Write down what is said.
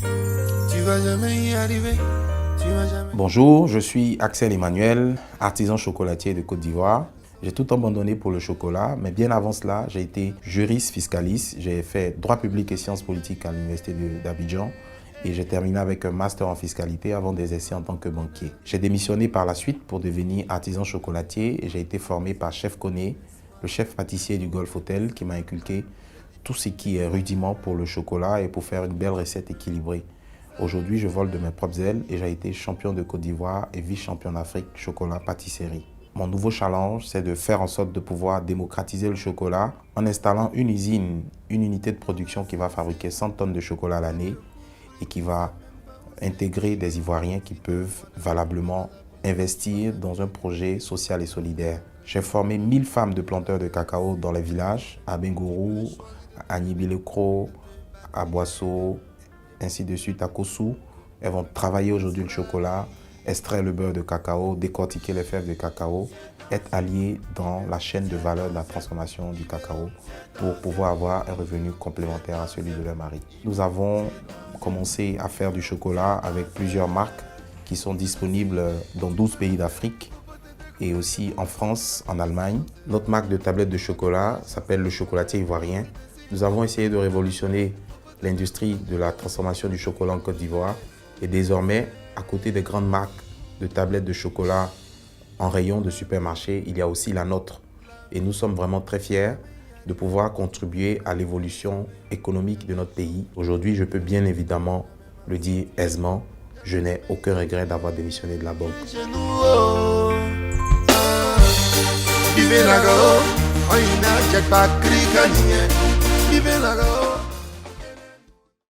Tu vas jamais y arriver. Tu vas jamais... Bonjour, je suis Axel Emmanuel, artisan chocolatier de Côte d'Ivoire. J'ai tout abandonné pour le chocolat, mais bien avant cela, j'ai été juriste fiscaliste. J'ai fait droit public et sciences politiques à l'université d'Abidjan et j'ai terminé avec un master en fiscalité avant d'exercer en tant que banquier. J'ai démissionné par la suite pour devenir artisan chocolatier et j'ai été formé par Chef Koné, le chef pâtissier du Golf Hotel, qui m'a inculqué tout ce qui est rudiment pour le chocolat et pour faire une belle recette équilibrée. Aujourd'hui, je vole de mes propres ailes et j'ai été champion de Côte d'Ivoire et vice-champion d'Afrique chocolat-pâtisserie. Mon nouveau challenge, c'est de faire en sorte de pouvoir démocratiser le chocolat en installant une usine, une unité de production qui va fabriquer 100 tonnes de chocolat à l'année et qui va intégrer des Ivoiriens qui peuvent valablement investir dans un projet social et solidaire. J'ai formé 1000 femmes de planteurs de cacao dans les villages, à Bengourou, à Nibilekro, à Boisseau, ainsi de suite à Kossou. Elles vont travailler aujourd'hui le chocolat, extraire le beurre de cacao, décortiquer les fèves de cacao, être alliées dans la chaîne de valeur de la transformation du cacao pour pouvoir avoir un revenu complémentaire à celui de leur mari. Nous avons commencé à faire du chocolat avec plusieurs marques qui sont disponibles dans 12 pays d'Afrique et aussi en France, en Allemagne. Notre marque de tablettes de chocolat s'appelle Le Chocolatier Ivoirien. Nous avons essayé de révolutionner l'industrie de la transformation du chocolat en Côte d'Ivoire et désormais, à côté des grandes marques de tablettes de chocolat en rayon de supermarché, il y a aussi la nôtre. Et nous sommes vraiment très fiers de pouvoir contribuer à l'évolution économique de notre pays. Aujourd'hui, je peux bien évidemment le dire aisément, je n'ai aucun regret d'avoir démissionné de la banque. Vive la go, oh, il n'a pas crié. Vive la go.